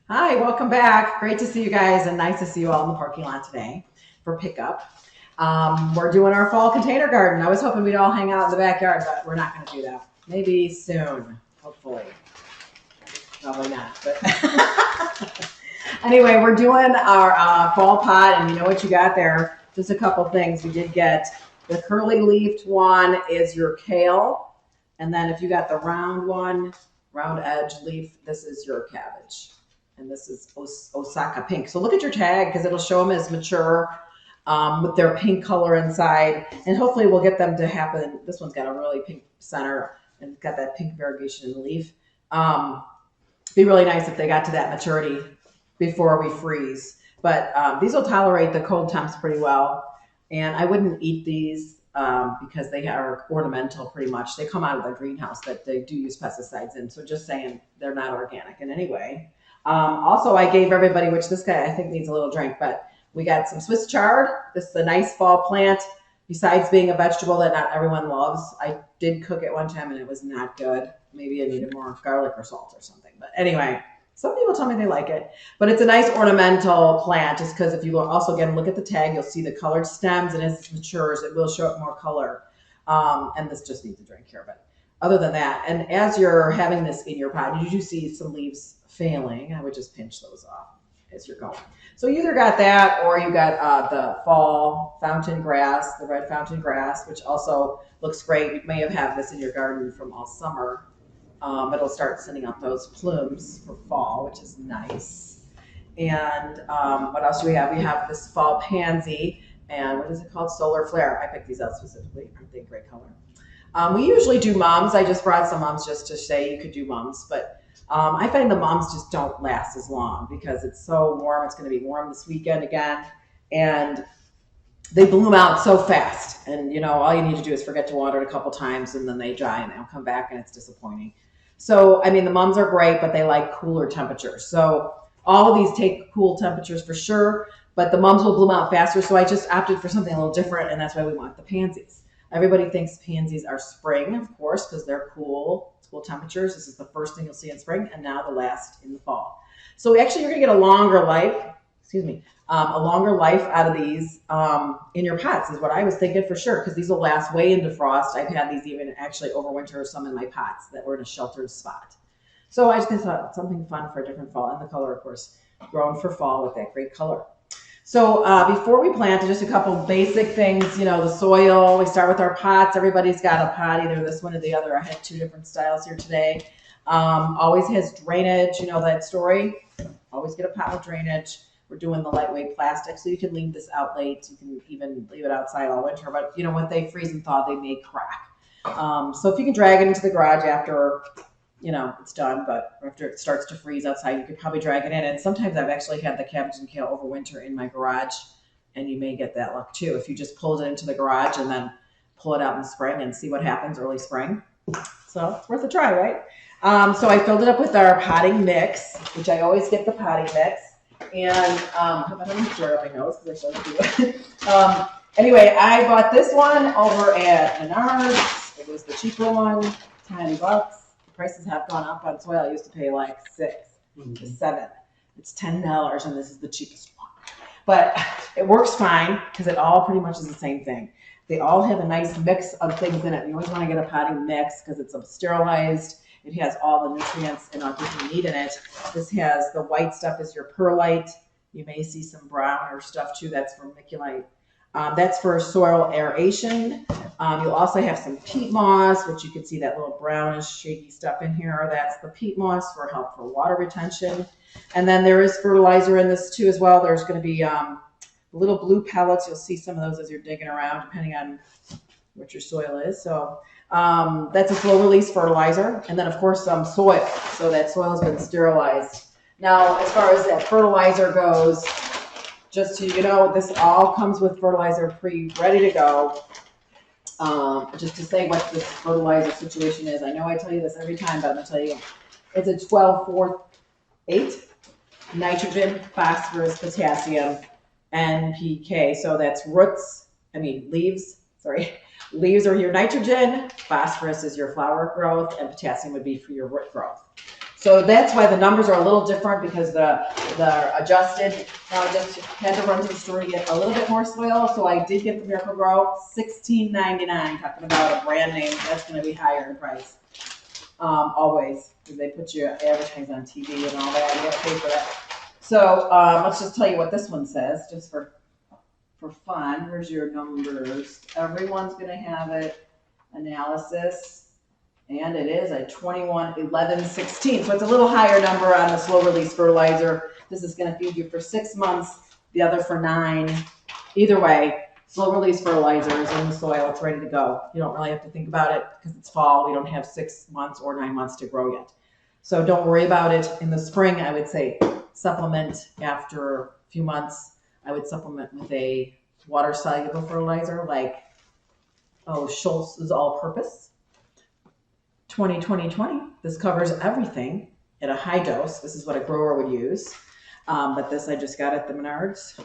Hi, welcome back. Great to see you guys and nice to see you all in the parking lot today for pickup. We're doing our fall container garden. I was hoping we'd all hang out in the backyard, but we're not going to do that. Maybe soon, hopefully. Probably not, but anyway, we're doing our fall pot, and you know what you got there. Just a couple things. We did get the curly leafed one is your kale, and then if you got the round one, round edge leaf, this is your cabbage. And this is Osaka pink. So look at your tag because it'll show them as mature with their pink color inside. And hopefully we'll get them to happen. This one's got a really pink center and it's got that pink variegation in the leaf. Be really nice if they got to that maturity before we freeze. But these will tolerate the cold temps pretty well. And I wouldn't eat these because they are ornamental pretty much. They come out of the greenhouse that they do use pesticides in. So just saying they're not organic in any way. Also, I gave everybody, which this guy I think needs a little drink, but we got some Swiss chard. This is a nice fall plant. Besides being a vegetable that not everyone loves, I did cook it one time and it was not good. Maybe I needed more garlic or salt or something. But anyway, some people tell me they like it. But it's a nice ornamental plant just because if you also again look at the tag, you'll see the colored stems, and as it matures, it will show up more color. And this just needs a drink here. But other than that, and as you're having this in your pot, you do see some leaves failing. I would just pinch those off as you're going. So you either got that or you got the fall fountain grass, the red fountain grass, which also looks great. You may have had this in your garden from all summer. It'll start sending out those plumes for fall, which is nice. And what else do we have? We have this fall pansy, and what is it called? Solar flare. I picked these out specifically. Aren't they a great color? We usually do mums. I just brought some mums just to say you could do mums, but I find the mums just don't last as long because it's so warm. It's going to be warm this weekend again, and they bloom out so fast. And you know, all you need to do is forget to water it a couple times, and then they dry and they'll come back, and it's disappointing. So, I mean, the mums are great, but they like cooler temperatures. So all of these take cool temperatures for sure, but the mums will bloom out faster. So I just opted for something a little different, and that's why we want the pansies. Everybody thinks pansies are spring, of course, because they're cool temperatures. This is the first thing you'll see in spring, and now the last in the fall. So actually, you're going to get a longer life. A longer life out of these in your pots is what I was thinking for sure, because these will last way into frost. I've had these even actually overwinter some in my pots that were in a sheltered spot. So I just thought something fun for a different fall, and the color, of course, grown for fall with that great color. So before we plant, just a couple basic things, you know, the soil. We start with our pots. Everybody's got a pot, either this one or the other. I had two different styles here today. Always has drainage, you know that story. Always get a pot with drainage. We're doing the lightweight plastic, so you can leave this out late. You can even leave it outside all winter, but you know, when they freeze and thaw, they may crack. So if you can drag it into the garage after, you know, it's done, but after it starts to freeze outside, you could probably drag it in. And sometimes I've actually had the cabbage and kale overwinter in my garage, and you may get that luck too if you just pull it into the garage and then pull it out in spring and see what happens early spring. So it's worth a try, right? So I filled it up with our potting mix, which I always get the potting mix. And I don't need to draw up my nose because I showed you. Anyway, I bought this one over at Menards. It was the cheaper one, $10. Prices have gone up on soil. I used to pay like $6 to $7. It's $10, and this is the cheapest one. But it works fine because it all pretty much is the same thing. They all have a nice mix of things in it. You always want to get a potting mix because it's sterilized. It has all the nutrients and everything you need in it. This has the white stuff is your perlite. You may see some browner stuff too. That's vermiculite. That's for soil aeration. You'll also have some peat moss, which you can see that little brownish shaky stuff in here. That's the peat moss for help for water retention. And then there is fertilizer in this too as well. There's going to be little blue pellets. You'll see some of those as you're digging around, depending on what your soil is. So that's a slow release fertilizer. And then of course some soil. So that soil has been sterilized. Now, as far as that fertilizer goes, just so you know, this all comes with fertilizer ready to go. Just to say what this fertilizer situation is. I know I tell you this every time, but I'm going to tell you. It's a 12-4-8 nitrogen, phosphorus, potassium, NPK. So that's leaves, Leaves are your nitrogen, phosphorus is your flower growth, and potassium would be for your root growth. So that's why the numbers are a little different, because the adjusted. Now I just had to run to the store to get a little bit more soil, so I did get the Miracle Grow, $16.99. Talking about a brand name, that's going to be higher in price. Always, because they put you advertise on TV and all that. You got to pay for that. So let's just tell you what this one says, just for fun. Here's your numbers. Everyone's going to have it. Analysis. And it is a 21, 11, 16. So it's a little higher number on the slow release fertilizer. This is going to feed you for 6 months, the other for 9. Either way, slow release fertilizer is in the soil. It's ready to go. You don't really have to think about it because it's fall. We don't have 6 months or 9 months to grow yet. So don't worry about it. In the spring, I would say supplement after a few months. I would supplement with a water-soluble fertilizer like Schultz's All-Purpose. 20-20-20. This covers everything at a high dose. This is what a grower would use. But this I just got at the Menards.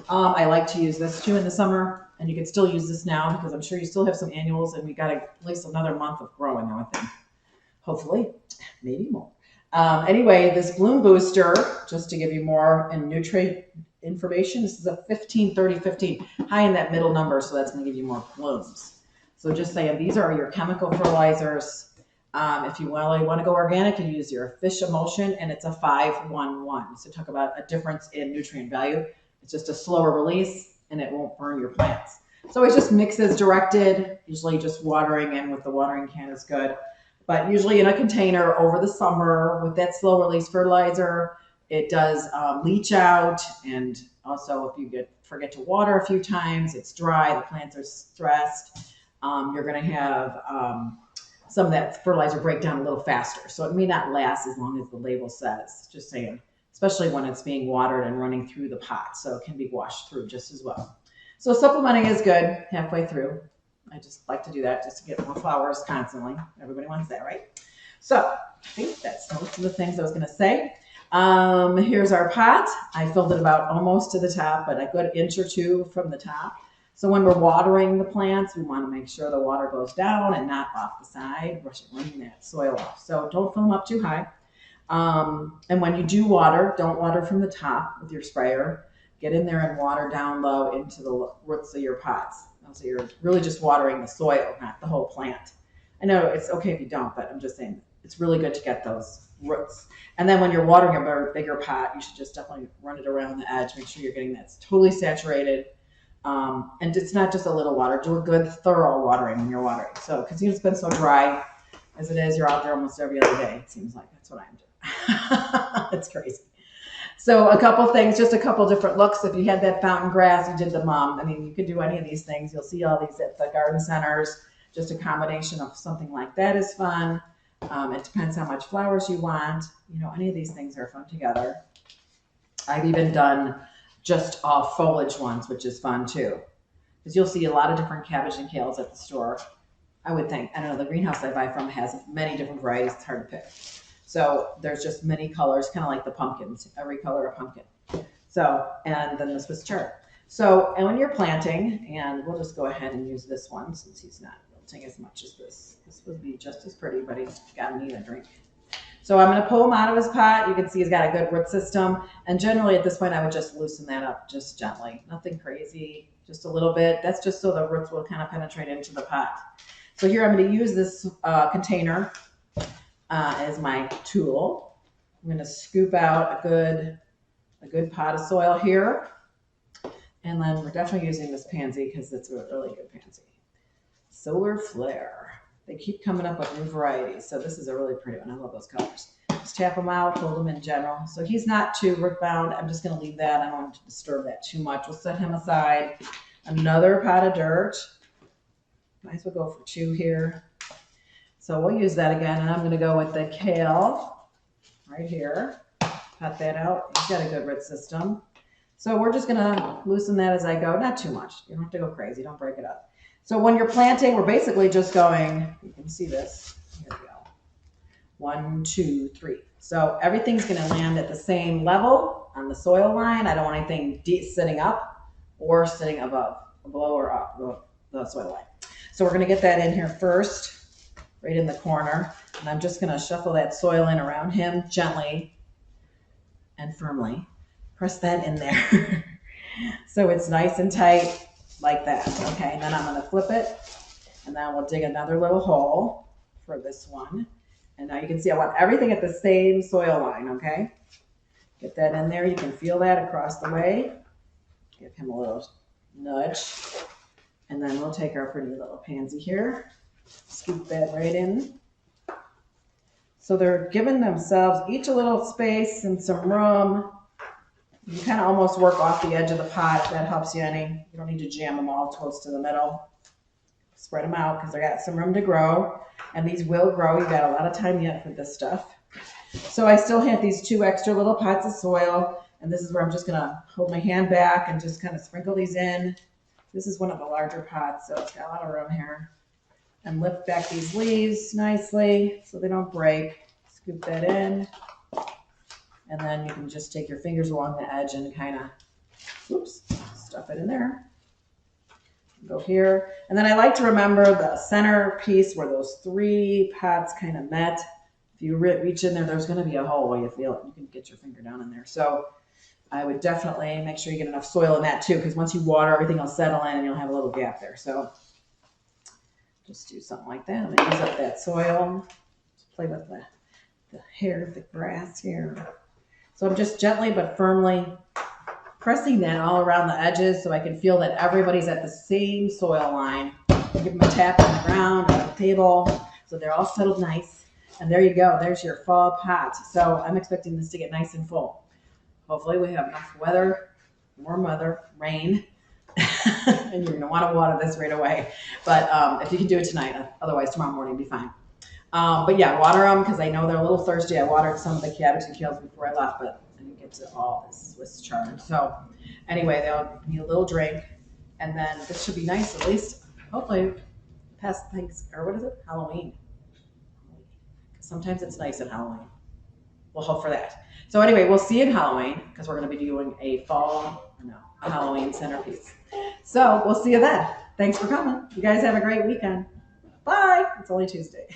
I like to use this too in the summer, and you can still use this now because I'm sure you still have some annuals, and we got at least another month of growing, I think. Hopefully, maybe more. Anyway, this bloom booster, just to give you more and nutrient information, this is a 15, 30, 15, high in that middle number, so that's going to give you more blooms. So just saying, these are your chemical fertilizers. If you really want to go organic, you use your Fish Emulsion, and it's a 5-1-1. So talk about a difference in nutrient value. It's just a slower release, and it won't burn your plants. So it just mixes directed. Usually just watering in with the watering can is good. But usually in a container over the summer with that slow release fertilizer, it does leach out. And also if you forget to water a few times, it's dry, the plants are stressed, you're going to have some of that fertilizer break down a little faster. So it may not last as long as the label says, just saying, especially when it's being watered and running through the pot. So it can be washed through just as well. So supplementing is good halfway through. I just like to do that just to get more flowers constantly. Everybody wants that, right? So I think that's most of the things I was going to say. Here's our pot. I filled it about almost to the top, but a good inch or two from the top. So when we're watering the plants, we want to make sure the water goes down and not off the side, running that soil off. So don't fill them up too high. And when you do water, don't water from the top with your sprayer. Get in there and water down low into the roots of your pots. So you're really just watering the soil, not the whole plant. I know it's okay if you don't, but I'm just saying it's really good to get those roots. And then when you're watering a bigger pot, you should just definitely run it around the edge. Make sure you're getting that totally saturated. And it's not just a little water. Do a good, thorough watering when you're watering. So, because it's been so dry as it is, you're out there almost every other day. It seems like that's what I'm doing. It's crazy. So a couple things, just a couple different looks. If you had that fountain grass, you did the you could do any of these things. You'll see all these at the garden centers. Just a combination of something like that is fun. It depends how much flowers you want. Any of these things are fun together. I've even done just foliage ones, which is fun too. Because you'll see a lot of different cabbage and kales at the store. I would think. I don't know, the greenhouse I buy from has many different varieties. It's hard to pick. So there's just many colors, kind of like the pumpkins, every color of pumpkin. So, and then the Swiss chard. So, and when you're planting, and we'll just go ahead and use this one since he's not wilting as much as this. This would be just as pretty, but he's got to need a drink. So I'm going to pull him out of his pot. You can see he's got a good root system. And generally at this point, I would just loosen that up just gently. Nothing crazy, just a little bit. That's just so the roots will kind of penetrate into the pot. So here I'm going to use this container as my tool. I'm going to scoop out a good pot of soil here. And then we're definitely using this pansy because it's a really good pansy. Solar Flare. They keep coming up with new varieties. So this is a really pretty one. I love those colors. Just tap them out, hold them in general. So he's not too root bound. I'm just going to leave that. I don't want to disturb that too much. We'll set him aside. Another pot of dirt. Might as well go for 2 here. So we'll use that again. And I'm going to go with the kale right here. Cut that out. He's got a good root system. So we're just going to loosen that as I go. Not too much. You don't have to go crazy. Don't break it up. So when you're planting, we're basically just going, you can see this. Here we go. 1, 2, 3. So everything's going to land at the same level on the soil line. I don't want anything sitting up or sitting above, below or up. the soil line. So we're gonna get that in here first, right in the corner. And I'm just gonna shuffle that soil in around him gently and firmly. Press that in there. So it's nice and tight like that, okay? And then I'm gonna flip it, and then we'll dig another little hole for this one. And now you can see I want everything at the same soil line, okay? Get that in there. You can feel that across the way. Give him a little nudge. And then we'll take our pretty little pansy here, scoop that right in. So they're giving themselves each a little space and some room. You kind of almost work off the edge of the pot if that helps you any. You don't need to jam them all close to the middle. Spread them out because they got some room to grow. And these will grow. You've got a lot of time yet for this stuff. So I still have these 2 extra little pots of soil. And this is where I'm just going to hold my hand back and just kind of sprinkle these in. This is one of the larger pots, so it's got a lot of room here. And lift back these leaves nicely so they don't break. Scoop that in. And then you can just take your fingers along the edge and kind of, stuff it in there. Go here. And then I like to remember the centerpiece where those 3 pots kind of met. If you reach in there, there's going to be a hole where you feel it. You can get your finger down in there. So I would definitely make sure you get enough soil in that too, because once you water, everything will settle in and you'll have a little gap there. So just do something like that. I'm going to use up that soil. Just play with the hair of the grass here. So I'm just gently but firmly pressing that all around the edges so I can feel that everybody's at the same soil line. Give them a tap on the ground, on the table, so they're all settled nice. And there you go. There's your fall pot. So I'm expecting this to get nice and full. Hopefully we have enough weather, warm weather, rain, and you're going to want to water this right away. But if you can do it tonight, otherwise tomorrow morning will be fine. But yeah, water them because I know they're a little thirsty. I watered some of the cabbage and kales before I left, but I didn't get to all this Swiss chard. So anyway, they'll need a little drink, and then this should be nice at least, hopefully, past Halloween. Sometimes it's nice at Halloween. We'll hope for that. So anyway, we'll see you in Halloween because we're going to be doing a Halloween centerpiece. So we'll see you then. Thanks for coming. You guys have a great weekend. Bye. It's only Tuesday.